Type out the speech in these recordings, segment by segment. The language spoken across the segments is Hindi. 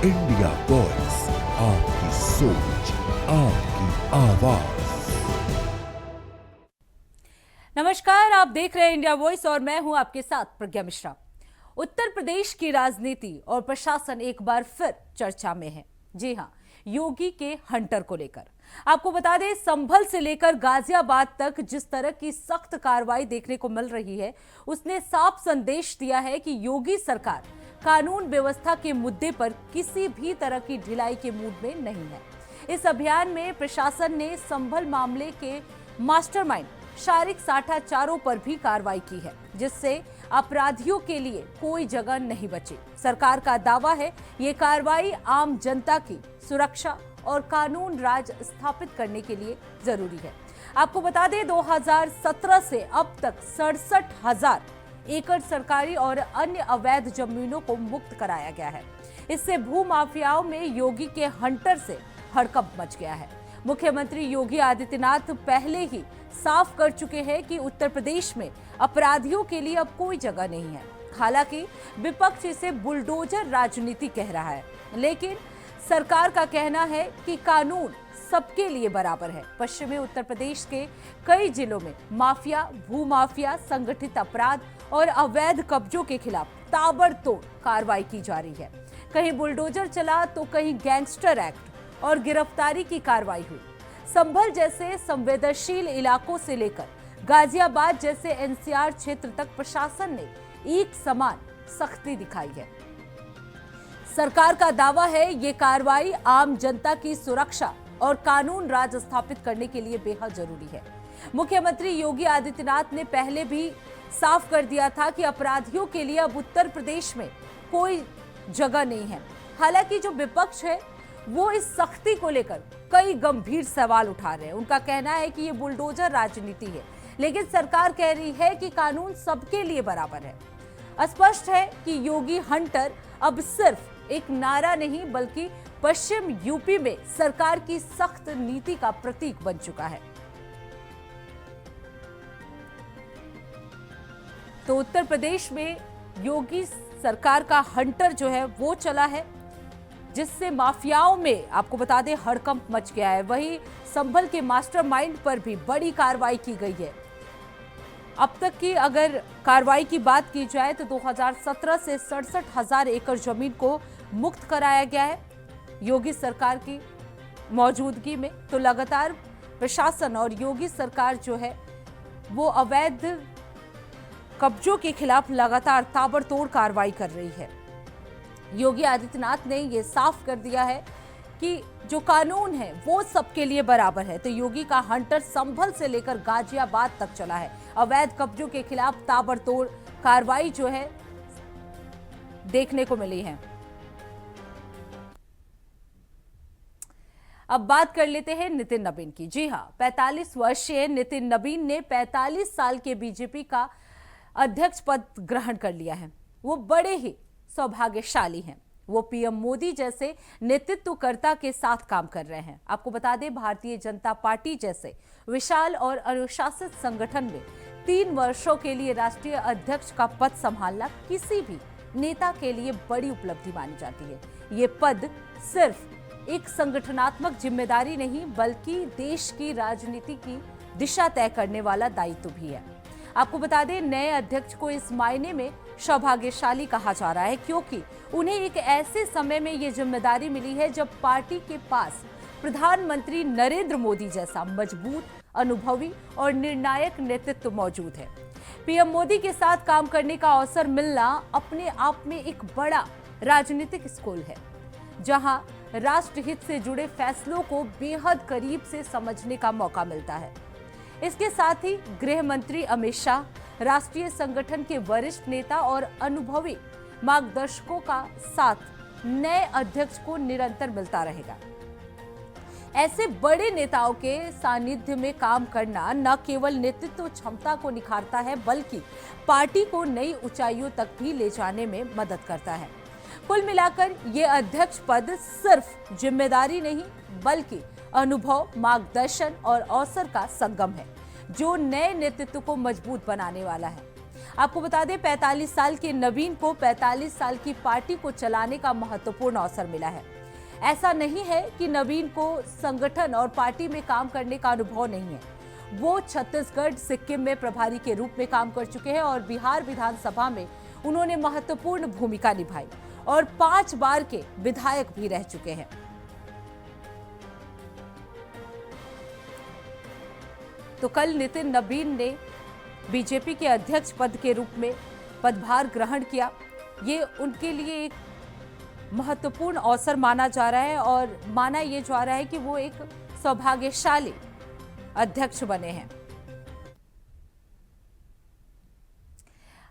इंडिया वॉइस, आपकी सोच, आपकी आवाज। नमस्कार, आप देख रहे हैं इंडिया वॉइस और मैं हूं आपके साथ प्रज्ञा मिश्रा। उत्तर प्रदेश की राजनीति और प्रशासन एक बार फिर चर्चा में है। जी हां, योगी के हंटर को लेकर आपको बता दें, संभल से लेकर गाजियाबाद तक जिस तरह की सख्त कार्रवाई देखने को मिल रही है, उसने साफ संदेश दिया है कि योगी सरकार कानून व्यवस्था के मुद्दे पर किसी भी तरह की ढिलाई के मूड में नहीं है। इस अभियान में प्रशासन ने संभल मामले के मास्टरमाइंड शारिक साठा चारों पर भी कार्रवाई की है, जिससे अपराधियों के लिए कोई जगह नहीं बची। सरकार का दावा है ये कार्रवाई आम जनता की सुरक्षा और कानून राज स्थापित करने के लिए जरूरी है। आपको बता दें, 2017 से अब तक 67,000 एकड़ सरकारी और अन्य अवैध जमीनों को मुक्त कराया गया है। इससे भू माफियाओं में योगी के हंटर से हड़कंप मच गया है। मुख्यमंत्री योगी आदित्यनाथ पहले ही साफ कर चुके हैं कि उत्तर प्रदेश में अपराधियों के लिए अब कोई जगह नहीं है। हालांकि विपक्ष इसे बुलडोजर राजनीति कह रहा है, लेकिन सरकार का कहना है कि कानून सबके लिए बराबर है। पश्चिमी उत्तर प्रदेश के कई जिलों में माफिया, भूमाफिया, संगठित अपराध और अवैध कब्जों के खिलाफ ताबड़तोड़ कार्रवाई की जा रही है। कहीं बुलडोजर चला तो कहीं गैंगस्टर एक्ट और गिरफ्तारी की कार्रवाई हुई। संभल जैसे संवेदनशील इलाकों से लेकर गाजियाबाद जैसे एनसीआर क्षेत्र तक प्रशासन ने एक समान सख्ती दिखाई है। सरकार का दावा है ये कार्रवाई आम जनता की सुरक्षा और कानून राज स्थापित करने के लिए बेहद जरूरी है। मुख्यमंत्री योगी आदित्यनाथ ने पहले भी साफ कर दिया था कि अपराधियों के लिए अब उत्तर प्रदेश में कोई जगह नहीं है। हालांकि जो विपक्ष है वो इस सख्ती को लेकर कई गंभीर सवाल उठा रहे हैं। उनका कहना है कि ये बुलडोजर राजनीति है, लेकिन सरकार कह रही है कि कानून सबके लिए बराबर है। स्पष्ट है कि योगी हंटर अब सिर्फ एक नारा नहीं बल्कि पश्चिम यूपी में सरकार की सख्त नीति का प्रतीक बन चुका है। तो उत्तर प्रदेश में योगी सरकार का हंटर जो है वो चला है, जिससे माफियाओं में आपको बता दें हड़कंप मच गया है। वहीं संभल के मास्टरमाइंड पर भी बड़ी कार्रवाई की गई है। अब तक की अगर कार्रवाई की बात की जाए तो 2017 से 67,000 एकड़ जमीन को मुक्त कराया गया है योगी सरकार की मौजूदगी में। तो लगातार प्रशासन और योगी सरकार जो है वो अवैध कब्जों के खिलाफ लगातार ताबड़तोड़ कार्रवाई कर रही है। योगी आदित्यनाथ ने यह साफ कर दिया है कि जो कानून है वो सबके लिए बराबर है। तो योगी का हंटर संभल से लेकर गाजियाबाद तक चला है। अवैध कब्जों के खिलाफ ताबड़तोड़ कार्रवाई जो है देखने को मिली है। अब बात कर लेते हैं नितिन नबीन की। जी हां, 45 वर्षीय नितिन नबीन ने 45 साल के बीजेपी का अध्यक्ष पद ग्रहण कर लिया है। वो बड़े ही सौभाग्यशाली हैं। वो पीएम मोदी जैसे नेतृत्वकर्ता के साथ काम कर रहे हैं। आपको बता दें, भारतीय जनता पार्टी जैसे विशाल और अनुशासित संगठन में 3 वर्षों के लिए राष्ट्रीय अध्यक्ष का पद संभालना किसी भी नेता के लिए बड़ी उपलब्धि मानी जाती है। ये पद सिर्फ एक संगठनात्मक जिम्मेदारी नहीं बल्कि देश की राजनीति की दिशा तय करने वाला दायित्व भी है। आपको बता दें, नए अध्यक्ष को इस मायने में सौभाग्यशाली कहा जा रहा है क्योंकि उन्हें एक ऐसे समय में ये जिम्मेदारी मिली है जब पार्टी के पास प्रधानमंत्री नरेंद्र मोदी जैसा मजबूत, अनुभवी और निर्णायक नेतृत्व मौजूद है। पीएम मोदी के साथ काम करने का अवसर मिलना अपने आप में एक बड़ा राजनीतिक स्कूल है, जहां राष्ट्रहित से जुड़े फैसलों को बेहद करीब से समझने का मौका मिलता है। इसके साथ ही गृह मंत्री अमित शाह, राष्ट्रीय संगठन के वरिष्ठ नेता और अनुभवी मार्गदर्शकों का साथ नए अध्यक्ष को निरंतर मिलता रहेगा। ऐसे बड़े नेताओं के सानिध्य में काम करना न केवल नेतृत्व क्षमता को निखारता है बल्कि पार्टी को नई ऊंचाइयों तक भी ले जाने में मदद करता है। कुल मिलाकर ये अध्यक्ष पद सिर्फ जिम्मेदारी नहीं बल्कि अनुभव, मार्गदर्शन और अवसर का संगम है जो नए नेतृत्व को मजबूत बनाने वाला है। आपको बता दें 45 साल के नवीन को 45 साल की पार्टी को चलाने का महत्वपूर्ण अवसर मिला है। ऐसा नहीं है कि नवीन को संगठन और पार्टी में काम करने का अनुभव नहीं है। वो छत्तीसगढ़, सिक्किम में प्रभारी के रूप में काम कर चुके हैं और बिहार विधानसभा में उन्होंने महत्वपूर्ण भूमिका निभाई और 5 बार के विधायक भी रह चुके हैं। तो कल नितिन नबीन ने बीजेपी के अध्यक्ष पद के रूप में पदभार ग्रहण किया। ये उनके लिए एक महत्वपूर्ण अवसर माना जा रहा है और माना यह जा रहा है कि वो एक सौभाग्यशाली अध्यक्ष बने हैं।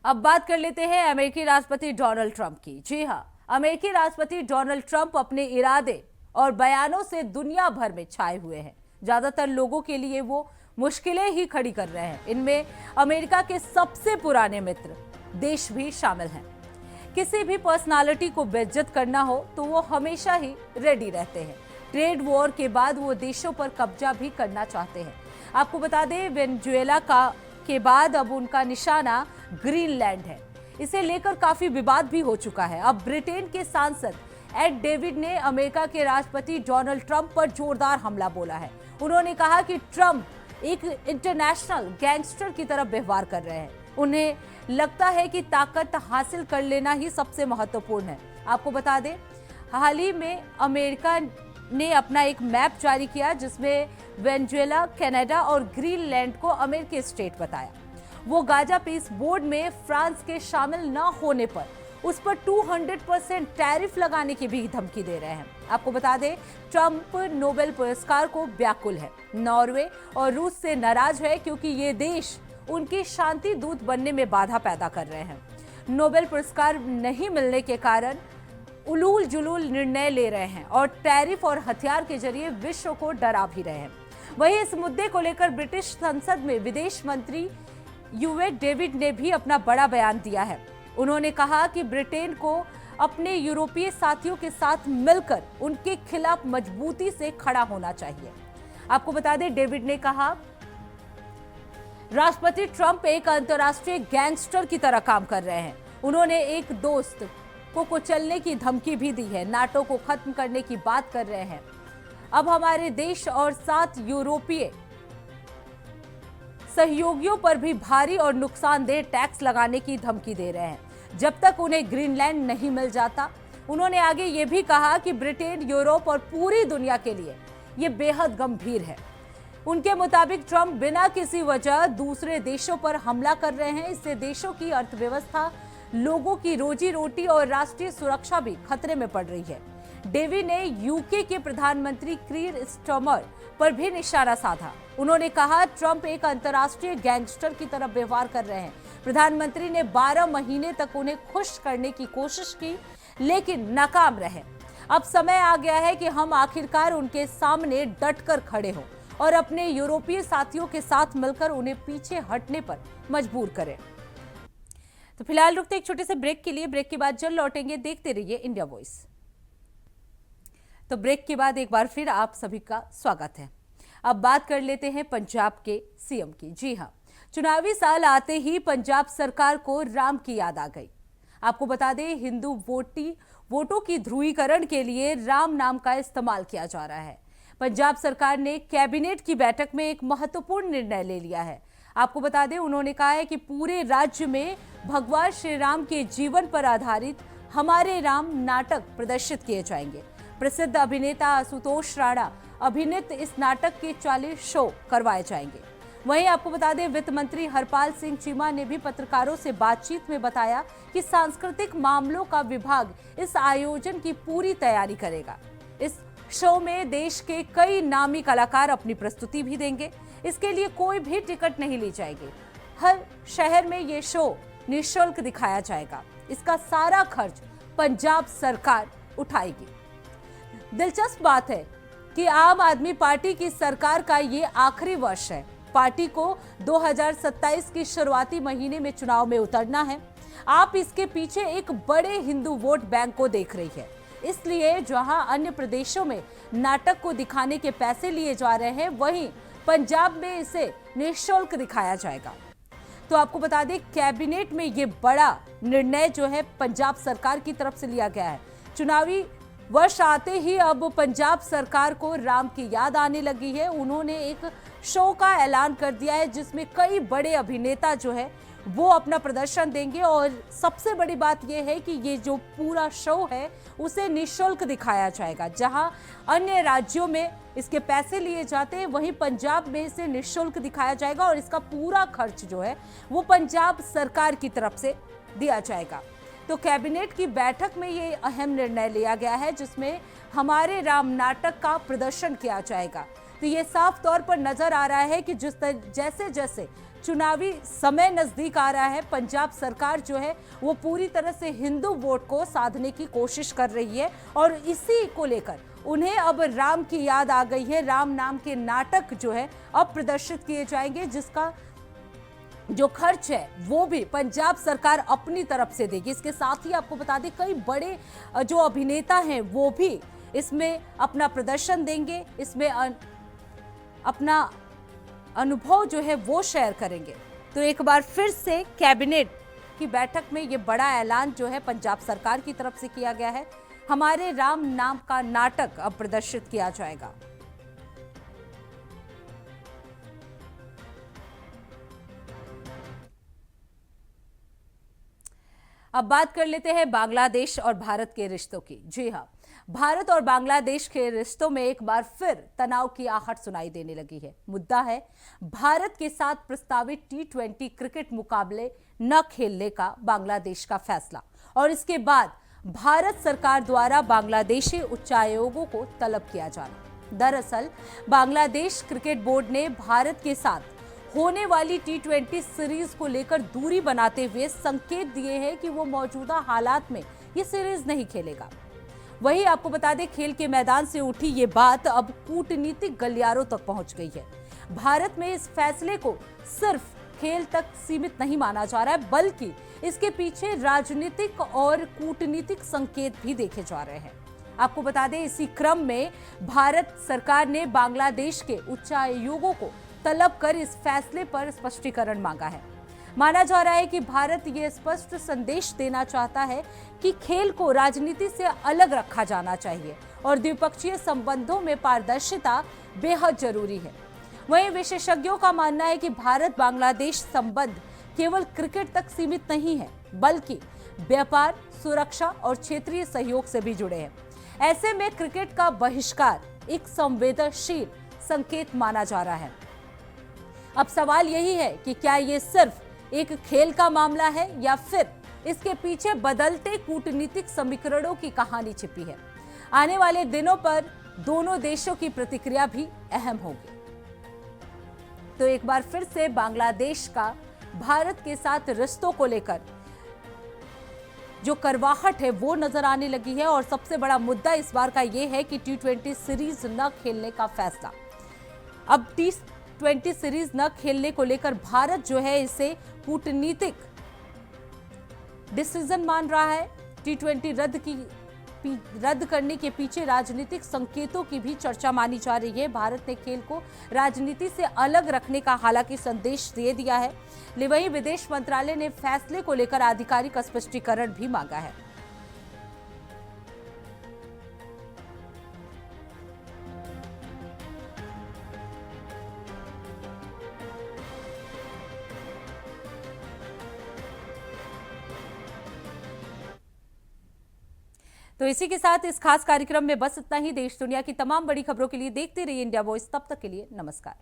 अब बात कर लेते हैं अमेरिकी राष्ट्रपति डोनाल्ड ट्रंप की। जी हां, अमेरिकी राष्ट्रपति डोनाल्ड ट्रंप अपने इरादे और बयानों से दुनिया भर में छाए हुए हैं। ज्यादातर लोगों के लिए वो मुश्किलें ही खड़ी कर रहे हैं। इनमें अमेरिका के सबसे पुराने मित्र देश भी शामिल हैं। किसी भी पर्सनालिटी को बेइज्जत करना हो तो वो हमेशा ही रेडी रहते हैं। ट्रेड वॉर के बाद वो देशों पर कब्जा भी करना चाहते हैं। आपको बता दें वेनेजुएला के बाद अब उनका निशाना ग्रीनलैंड है। इसे लेकर काफी विवाद भी हो चुका है। अब ब्रिटेन के सांसद एड डेविड ने अमेरिका के राष्ट्रपति डोनाल्ड ट्रंप पर जोरदार हमला बोला है। उन्होंने कहा कि ट्रंप एक इंटरनेशनल गैंगस्टर की तरह व्यवहार कर रहे हैं। उन्हें लगता है कि ताकत हासिल कर लेना ही सबसे महत्वपूर्ण है। आपको बता दें हाल ही में अमेरिका ने अपना एक मैप जारी किया जिसमें वेनेजुएला, कनाडा और ग्रीनलैंड को अमेरिकी स्टेट बताया। वो गाजा पीस बोर्ड में फ्रांस के शामिल न होने पर उस पर 200% टैरिफ लगाने की भी धमकी दे रहे हैं। आपको बता दें ट्रंप नोबेल पुरस्कार को व्याकुल है। नॉर्वे और रूस से नाराज है क्योंकि ये देश उनकी शांति दूत बनने में बाधा पैदा कर रहे हैं। नोबेल पुरस्कार नहीं मिलने के कारण उलूल जुलूल निर्णय ले रहे हैं और टैरिफ और हथियार के जरिए विश्व को डरा भी रहे हैं। वहीं इस मुद्दे को लेकर ब्रिटिश संसद में विदेश मंत्री एड डेविड ने भी अपना बड़ा बयान दिया है। उन्होंने कहा कि ब्रिटेन को अपने यूरोपीय साथियों के साथ मिलकर उनके खिलाफ मजबूती से खड़ा होना चाहिए। आपको बता दें डेविड ने कहा राष्ट्रपति ट्रंप एक अंतर्राष्ट्रीय गैंगस्टर की तरह काम कर रहे हैं। उन्होंने एक दोस्त को कुचलने की धमकी भी दी है। नाटो को खत्म करने की बात कर रहे हैं। अब हमारे देश और 7 यूरोपीय सहयोगियों पर भी भारी और नुकसानदेह टैक्स लगाने की धमकी दे रहे हैं जब तक उन्हें ग्रीनलैंड नहीं मिल जाता। उन्होंने आगे ये भी कहा कि ब्रिटेन, यूरोप और पूरी दुनिया के लिए ये बेहद गंभीर है। उनके मुताबिक ट्रंप बिना किसी वजह दूसरे देशों पर हमला कर रहे हैं। इससे देशों की अर्थव्यवस्था, लोगों की रोजी रोटी और राष्ट्रीय सुरक्षा भी खतरे में पड़ रही है। डेवी ने यूके के प्रधानमंत्री कीर स्टारमर पर भी निशाना साधा। उन्होंने कहा ट्रंप एक अंतर्राष्ट्रीय गैंगस्टर की तरह व्यवहार कर रहे हैं। प्रधानमंत्री ने 12 महीने तक उन्हें खुश करने की कोशिश की लेकिन नाकाम रहे। अब समय आ गया है कि हम आखिरकार उनके सामने डटकर खड़े हों और अपने यूरोपीय साथियों के साथ मिलकर उन्हें पीछे हटने पर मजबूर करें। तो फिलहाल रुकते एक छोटे से ब्रेक के लिए। ब्रेक के बाद जल्द लौटेंगे। देखते रहिए इंडिया वॉइस। तो ब्रेक के बाद एक बार फिर आप सभी का स्वागत है। अब बात कर लेते हैं पंजाब के सीएम की। जी हां, चुनावी साल आते ही पंजाब सरकार को राम की याद आ गई। आपको बता दें हिंदू वोटों की ध्रुवीकरण के लिए राम नाम का इस्तेमाल किया जा रहा है। पंजाब सरकार ने कैबिनेट की बैठक में एक महत्वपूर्ण निर्णय ले लिया है। आपको बता दें उन्होंने कहा है कि पूरे राज्य में भगवान श्री राम के जीवन पर आधारित हमारे राम नाटक प्रदर्शित किए जाएंगे। प्रसिद्ध अभिनेता आशुतोष राणा अभिनीत इस नाटक के 40 शो करवाए जाएंगे। वहीं आपको बता दें वित्त मंत्री हरपाल सिंह चीमा ने भी पत्रकारों से बातचीत में बताया कि सांस्कृतिक मामलों का विभाग इस आयोजन की पूरी तैयारी करेगा। इस शो में देश के कई नामी कलाकार अपनी प्रस्तुति भी देंगे। इसके लिए कोई भी टिकट नहीं ली जाएगी। हर शहर में ये शो निःशुल्क दिखाया जाएगा। इसका सारा खर्च पंजाब सरकार उठाएगी। दिलचस्प बात है कि आम आदमी पार्टी की सरकार का ये आखिरी वर्ष है। पार्टी को 2027 की शुरुआती महीने में चुनाव में उतरना है। आप इसके पीछे एक बड़े हिंदू वोट बैंक को देख रही है। इसलिए जहां अन्य प्रदेशों में नाटक को दिखाने के पैसे लिए जा रहे हैं, वहीं पंजाब में इसे निःशुल्क दिखाया जाएगा। तो आपको बता दें कैबिनेट में ये बड़ा निर्णय जो है पंजाब सरकार की तरफ से लिया गया है। चुनावी वर्ष आते ही अब पंजाब सरकार को राम की याद आने लगी है। उन्होंने एक शो का ऐलान कर दिया है जिसमें कई बड़े अभिनेता जो है वो अपना प्रदर्शन देंगे और सबसे बड़ी बात यह है कि ये जो पूरा शो है उसे निःशुल्क दिखाया जाएगा। जहां अन्य राज्यों में इसके पैसे लिए जाते हैं, वहीं पंजाब में इसे निःशुल्क दिखाया जाएगा और इसका पूरा खर्च जो है वो पंजाब सरकार की तरफ से दिया जाएगा। तो कैबिनेट की बैठक में ये अहम निर्णय लिया गया है जिसमें हमारे राम नाटक का प्रदर्शन किया जाएगा। तो ये साफ तौर पर नजर आ रहा है कि जैसे जैसे चुनावी समय नजदीक आ रहा है, पंजाब सरकार जो है वो पूरी तरह से हिंदू वोट को साधने की कोशिश कर रही है और इसी को लेकर उन्हें अब राम की याद आ गई है। राम नाम के नाटक जो है अब प्रदर्शित किए जाएंगे जिसका जो खर्च है वो भी पंजाब सरकार अपनी तरफ से देगी। इसके साथ ही आपको बता दें कई बड़े जो अभिनेता हैं वो भी इसमें अपना प्रदर्शन देंगे, इसमें अपना अनुभव जो है वो शेयर करेंगे। तो एक बार फिर से कैबिनेट की बैठक में ये बड़ा ऐलान जो है पंजाब सरकार की तरफ से किया गया है। हमारे राम नाम का नाटक अब प्रदर्शित किया जाएगा। अब बात कर लेते हैं बांग्लादेश और भारत के रिश्तों की। जी हाँ, भारत और बांग्लादेश के रिश्तों में एक बार फिर तनाव की आहट सुनाई देने लगी है। मुद्दा है भारत के साथ प्रस्तावित T20 क्रिकेट मुकाबले न खेलने का बांग्लादेश का फैसला और इसके बाद भारत सरकार द्वारा बांग्लादेशी उच्चायोगों को तलब किया जाना। दरअसल बांग्लादेश क्रिकेट बोर्ड ने भारत के साथ होने वाली T20 सीरीज को लेकर दूरी बनाते हुए संकेत दिए हैं कि वो मौजूदा हालात में ये सीरीज नहीं खेलेगा। वहीं आपको बता दें खेल के मैदान से उठी ये बात अब कूटनीतिक गलियारों तक पहुंच गई है। भारत में इस फैसले को सिर्फ खेल तक सीमित नहीं माना जा रहा है बल्कि इसके पीछे राजनीतिक और कूटनीतिक संकेत भी देखे जा रहे हैं। आपको बता दें इसी क्रम में भारत सरकार ने बांग्लादेश के उच्चायोगों को तलब कर इस फैसले पर स्पष्टीकरण मांगा है। माना जा रहा है कि भारत ये स्पष्ट संदेश देना चाहता है कि खेल को राजनीति से अलग रखा जाना चाहिए और द्विपक्षीय संबंधों में पारदर्शिता बेहद जरूरी है। वहीं विशेषज्ञों का मानना है कि भारत बांग्लादेश संबंध केवल क्रिकेट तक सीमित नहीं है बल्कि व्यापार, सुरक्षा और क्षेत्रीय सहयोग से भी जुड़े हैं। ऐसे में क्रिकेट का बहिष्कार एक संवेदनशील संकेत माना जा रहा है। अब सवाल यही है कि क्या ये सिर्फ एक खेल का मामला है या फिर इसके पीछे बदलते कूटनीतिक समीकरणों की कहानी छिपी है। आने वाले दिनों पर दोनों देशों की प्रतिक्रिया भी अहम होगी। तो एक बार फिर से बांग्लादेश का भारत के साथ रिश्तों को लेकर जो करवाहट है वो नजर आने लगी है और सबसे बड़ा मुद्दा इस बार का ये है कि T20 सीरीज न खेलने का फैसला। अब T20 सीरीज न खेलने को लेकर भारत जो है इसे कूटनीतिक डिसीजन मान रहा है। T20 रद्द करने के पीछे राजनीतिक संकेतों की भी चर्चा मानी जा रही है। भारत ने खेल को राजनीति से अलग रखने का हालांकि संदेश दे दिया है, लेकिन वहीं विदेश मंत्रालय ने फैसले को लेकर आधिकारिक स्पष्टीकरण भी मांगा है। तो इसी के साथ इस खास कार्यक्रम में बस इतना ही। देश दुनिया की तमाम बड़ी खबरों के लिए देखते रहिए इंडिया वॉइस। तब तक के लिए नमस्कार।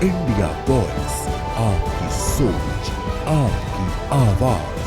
इंडिया वॉइस, आपकी सोच, आपकी आवाज।